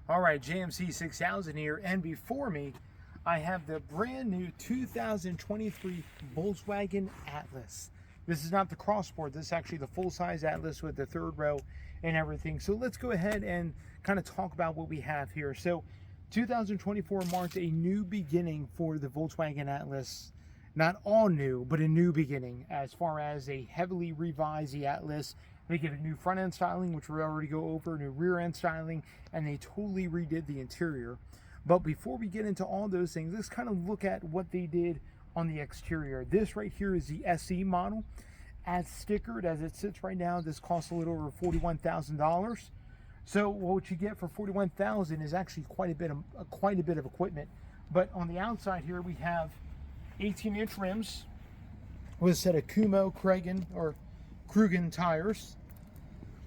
All right, JMC 6000 here, and before me, I have the brand new 2023 Volkswagen Atlas. This is not the Crossport, this is actually the full-size Atlas with the third row and everything. So let's go ahead and kind of talk about what we have here. So 2024 marked a new beginning for the Volkswagen Atlas. Not all new, but a new beginning as far as a heavily revised Atlas. They get a new front end styling, which we'll already go over, new rear end styling, and they totally redid the interior. But before we get into all those things, let's kind of look at what they did on the exterior. This right here is the SE model. As stickered as it sits right now, this costs a little over $41,000. So what you get for $41,000 is actually quite a bit of equipment. But on the outside here, we have 18-inch rims with a set of Kumo Krugen tires.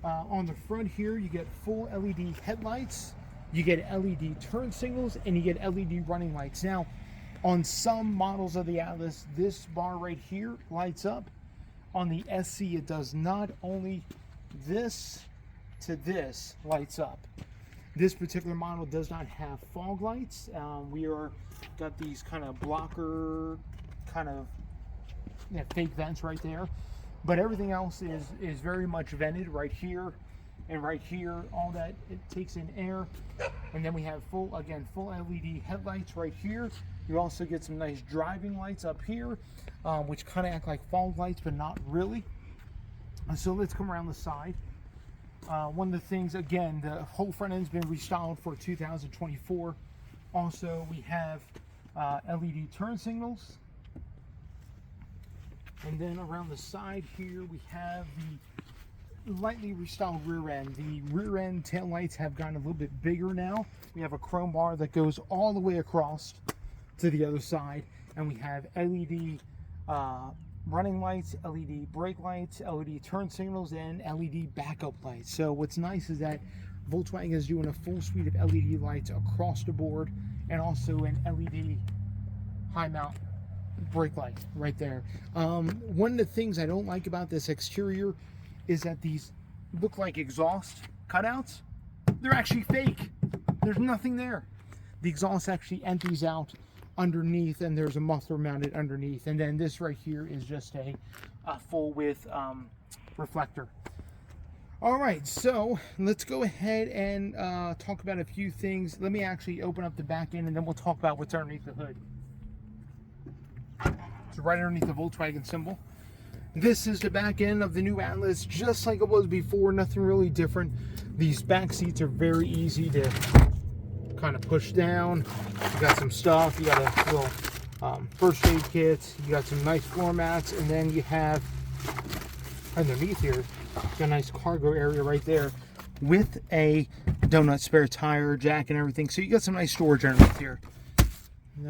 On the front here, you get full LED headlights, you get LED turn signals, and you get LED running lights. Now, on some models of the Atlas, this bar right here lights up. On the SC, it does not. Only this to this lights up. This particular model does not have fog lights. Got these kind of blocker, fake vents right there. But everything else is very much vented right here and right here. All that, it takes in air. And then we have full LED headlights right here. You also get some nice driving lights up here, which kind of act like fog lights, but not really. So let's come around the side. One of the things, again, the whole front end's been restyled for 2024. Also, we have LED turn signals. And then around the side here, we have the lightly restyled rear end. The rear end tail lights have gotten a little bit bigger now. We have a chrome bar that goes all the way across to the other side. And we have LED running lights, LED brake lights, LED turn signals, and LED backup lights. So what's nice is that Volkswagen is doing a full suite of LED lights across the board, and also an LED high mount brake light right there. One of the things I don't like about this exterior is that these look like exhaust cutouts. They're actually fake. There's nothing there. The exhaust actually empties out underneath, and there's a muffler mounted underneath. And then this right here is just a full width reflector. All right, so let's go ahead and talk about a few things. Let me actually open up the back end, and then we'll talk about what's underneath the hood. So right underneath the Volkswagen symbol. This is the back end of the new Atlas, just like it was before, nothing really different. These back seats are very easy to kind of push down. You got some stuff, you got a little first aid kit, you got some nice floor mats, and then you have underneath here, got a nice cargo area right there with a donut spare tire, jack, and everything. So you got some nice storage underneath here.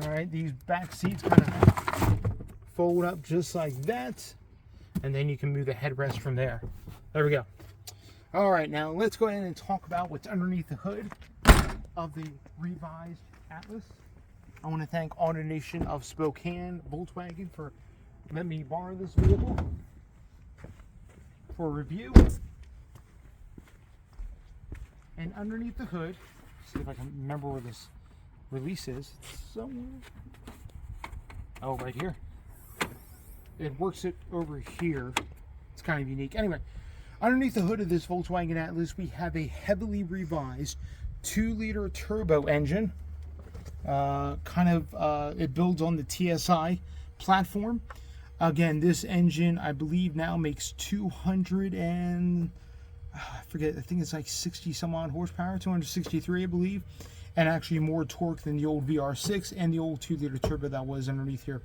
All right, these back seats kind of fold up just like that, and then you can move the headrest from there. There we go. All right, now let's go ahead and talk about what's underneath the hood of the revised Atlas. I want to thank AutoNation of Spokane Volkswagen for letting me borrow this vehicle for review. And underneath the hood, see if I can remember where this release is. It's somewhere. Oh, right here. It works it over here. It's kind of unique. Anyway, underneath the hood of this Volkswagen Atlas, we have a heavily revised 2-liter turbo engine. It builds on the TSI platform. Again, this engine, I believe, now makes 200 and I think it's like 60 some odd horsepower, 263, I believe, and actually more torque than the old VR6 and the old 2-liter turbo that was underneath here.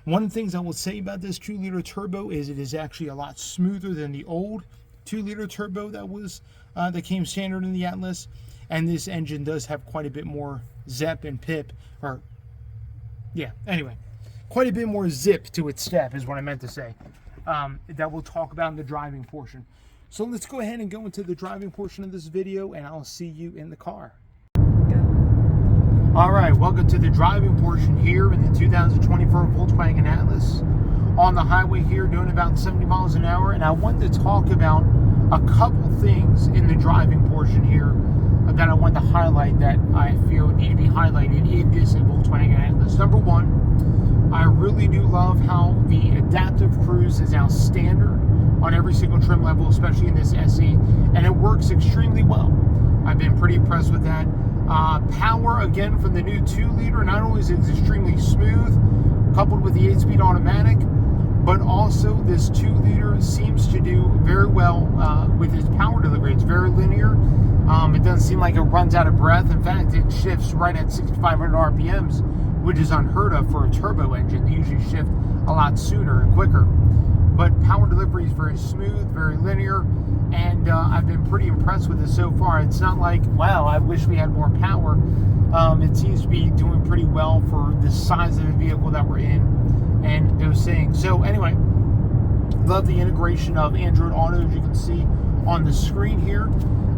One of the things I will say about this 2-liter turbo is it is actually a lot smoother than the old 2-liter turbo that came standard in the Atlas. And this engine does have quite a bit more zip and pip, quite a bit more zip to its step is what I meant to say. That we'll talk about in the driving portion. So let's go ahead and go into the driving portion of this video, and I'll see you in the car. All right, welcome to the driving portion here in the 2024 Volkswagen Atlas. On the highway here, doing about 70 miles an hour, and I want to talk about a couple things in the driving portion here that I want wanted to highlight that I feel need to be highlighted in this Volkswagen Atlas. Number one, I really do love how the adaptive cruise is now standard on every single trim level, especially in this SE, and it works extremely well. I've been pretty impressed with that. Power, again, from the new 2-liter, not only is it extremely smooth, coupled with the 8-speed automatic, but also this 2-liter seems to do very well with its power delivery. It's very linear. It doesn't seem like it runs out of breath. In fact, it shifts right at 6,500 RPMs, which is unheard of for a turbo engine. They usually shift a lot sooner and quicker. But power delivery is very smooth, very linear, and I've been pretty impressed with it so far. It's not like, wow, I wish we had more power. It seems to be doing pretty well for the size of the vehicle that we're in and those things. So anyway, love the integration of Android Auto, as you can see on the screen here,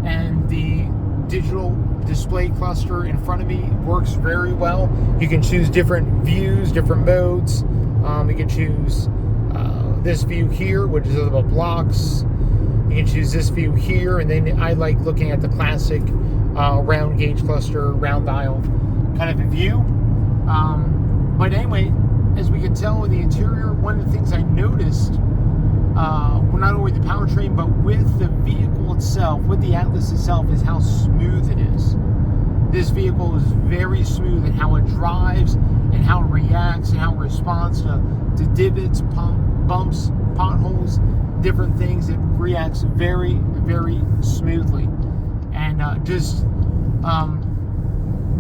and the digital display cluster in front of me works very well. You can choose different views, different modes. You can choose this view here, which is about blocks. You can choose this view here, and then I like looking at the classic round gauge cluster, round dial kind of a view. But anyway, as we can tell in the interior, one of the things I noticed, well, not only the powertrain, but with the vehicle itself, with the Atlas itself, is how smooth it is. This vehicle is very smooth in how it drives and how it reacts and how it responds to divots, bumps, potholes, different things. It reacts very, very smoothly. And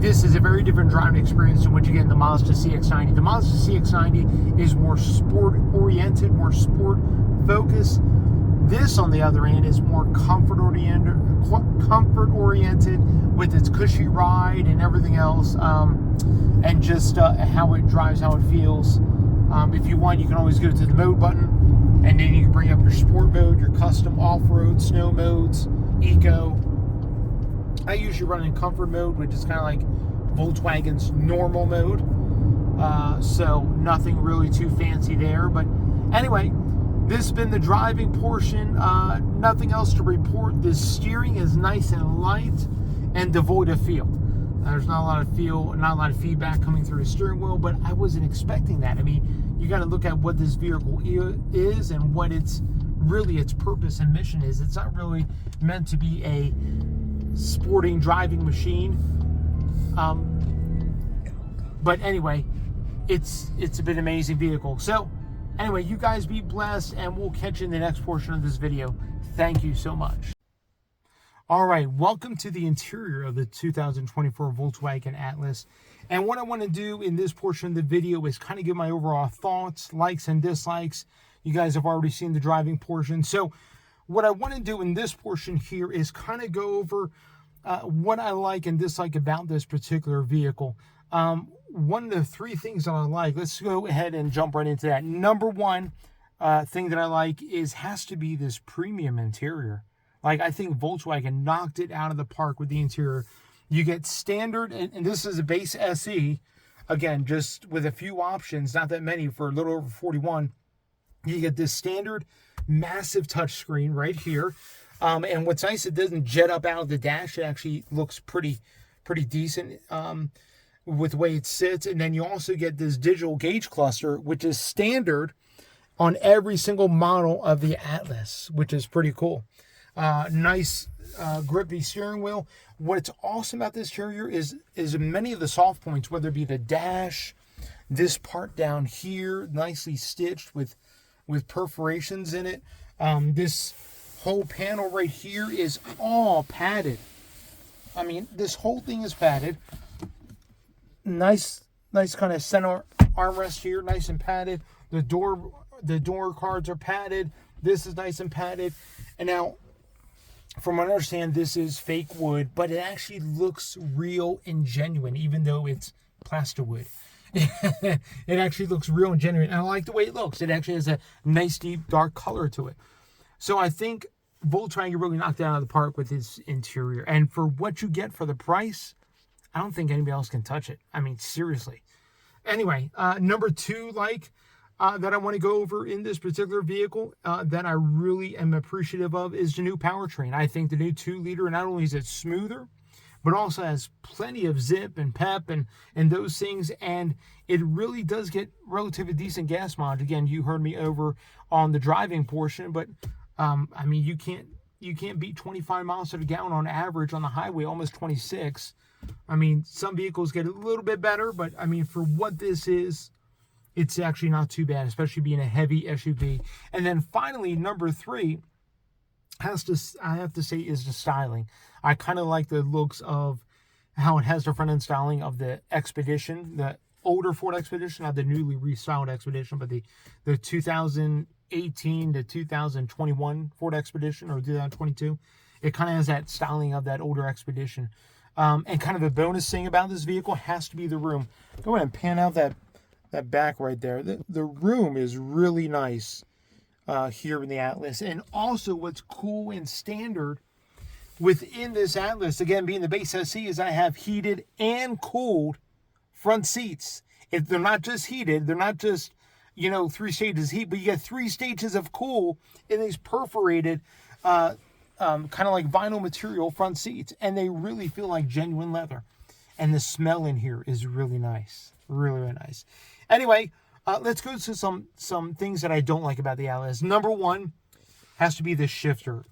this is a very different driving experience than what you get in the Mazda CX-90. The Mazda CX-90 is more sport-oriented, more sport-focused. This, on the other hand, is more comfort-oriented with its cushy ride and everything else, and just how it drives, how it feels. If you want, you can always go to the mode button, and then you can bring up your sport mode, your custom off-road, snow modes, eco. I usually run in comfort mode, which is kind of like Volkswagen's normal mode. So nothing really too fancy there. But anyway, this has been the driving portion. Nothing else to report. The steering is nice and light and devoid of feel. There's not a lot of feel, not a lot of feedback coming through the steering wheel, but I wasn't expecting that. I mean, you got to look at what this vehicle is and what its purpose and mission is. It's not really meant to be a sporting driving machine, but anyway, it's a bit amazing vehicle. So anyway, you guys be blessed, and we'll catch you in the next portion of this video. Thank you so much. All right, welcome to the interior of the 2024 Volkswagen Atlas. And what I want to do in this portion of the video is kind of give my overall thoughts, likes and dislikes. You guys have already seen the driving portion. So what I want to do in this portion here is kind of go over what I like and dislike about this particular vehicle. One of the three things that I like, let's go ahead and jump right into that. Number one thing that I like has to be this premium interior. Like, I think Volkswagen knocked it out of the park with the interior. You get standard, and this is a base SE, again, just with a few options, not that many, for a little over 41. You get this standard massive touchscreen right here. And what's nice, it doesn't jet up out of the dash. It actually looks pretty decent with the way it sits. And then you also get this digital gauge cluster, which is standard on every single model of the Atlas, which is pretty cool. Nice grippy steering wheel. What's awesome about this interior is many of the soft points, whether it be the dash, this part down here, nicely stitched with perforations in it. This whole panel right here is all padded. I mean, this whole thing is padded. Nice kind of center armrest here, nice and padded. The door cards are padded. This is nice and padded. And now, from what I understand, this is fake wood, but it actually looks real and genuine, even though it's plasterwood. It actually looks real and genuine, and I like the way it looks. It actually has a nice, deep, dark color to it. So I think Volkswagen really knocked it out of the park with its interior. And for what you get for the price, I don't think anybody else can touch it. I mean, seriously. Anyway, number two, that I want to go over in this particular vehicle that I really am appreciative of is the new powertrain. I think the new 2-liter, not only is it smoother, but also has plenty of zip and pep and those things. And it really does get relatively decent gas mileage. Again, you heard me over on the driving portion, but I mean, you can't beat 25 miles to the gallon on average on the highway, almost 26. I mean, some vehicles get a little bit better, but I mean, for what this is, it's actually not too bad, especially being a heavy SUV. And then finally, number 3, I have to say, is the styling. I kind of like the looks of how it has the front end styling of the Expedition, the older Ford Expedition, not the newly restyled Expedition, but the 2018 to 2021 Ford Expedition, or 2022. It kind of has that styling of that older Expedition. And kind of a bonus thing about this vehicle has to be the room. Go ahead and pan out that back right there. The room is really nice here in the Atlas. And also what's cool and standard within this Atlas, again, being the base SC, is I have heated and cooled front seats. If they're not just heated, they're not just, 3 stages of heat, but you get 3 stages of cool in these perforated, kind of like vinyl material front seats. And they really feel like genuine leather. And the smell in here is really nice. Really, really nice. Anyway, let's go to some things that I don't like about the Atlas. Number 1 has to be the shifter.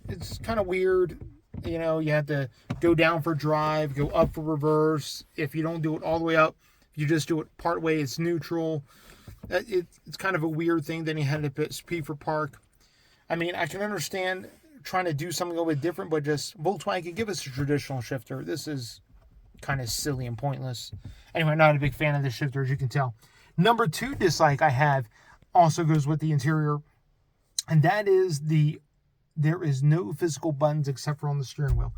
It's kind of weird. You have to go down for drive, go up for reverse. If you don't do it all the way up, if you just do it part way, it's neutral. It's kind of a weird thing. Then you had to put speed for park. I mean, I can understand trying to do something a little bit different, but just Volkswagen, give us a traditional shifter. This is kind of silly and pointless. Anyway, I'm not a big fan of the shifter, as you can tell. Number 2 dislike I have also goes with the interior, and that is there is no physical buttons except for on the steering wheel.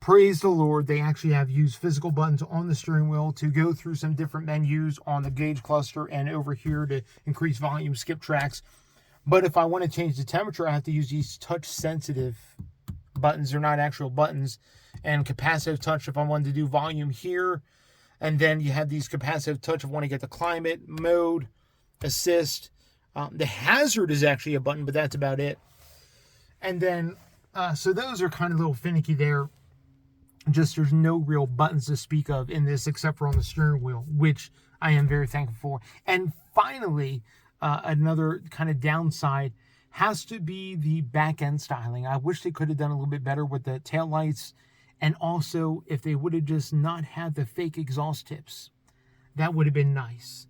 Praise the Lord, they actually have used physical buttons on the steering wheel to go through some different menus on the gauge cluster and over here to increase volume, skip tracks. But if I want to change the temperature, I have to use these touch-sensitive buttons. They're not actual buttons. And capacitive touch if I wanted to do volume here. And then you have these capacitive touch if I want to get the climate, mode, assist. The hazard is actually a button, but that's about it. And then, so those are kind of a little finicky there. Just there's no real buttons to speak of in this except for on the steering wheel, which I am very thankful for. And finally, another kind of downside has to be the back end styling. I wish they could have done a little bit better with the taillights. And also, if they would have just not had the fake exhaust tips, that would have been nice.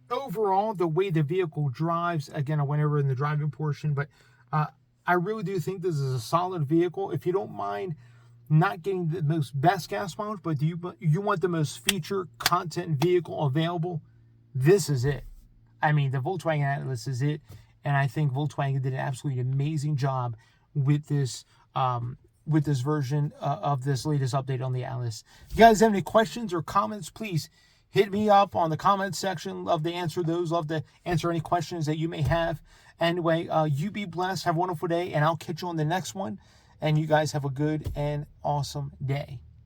Overall, the way the vehicle drives, again, I went over in the driving portion, but I really do think this is a solid vehicle. If you don't mind not getting the most best gas mileage, but you want the most feature content vehicle available, this is it. I mean, the Volkswagen Atlas is it. And I think Volkswagen did an absolutely amazing job with this version of this latest update on the Atlas. If you guys have any questions or comments, please hit me up on the comments section. Love to answer those. Love to answer any questions that you may have. Anyway, you be blessed. Have a wonderful day, and I'll catch you on the next one. And you guys have a good and awesome day.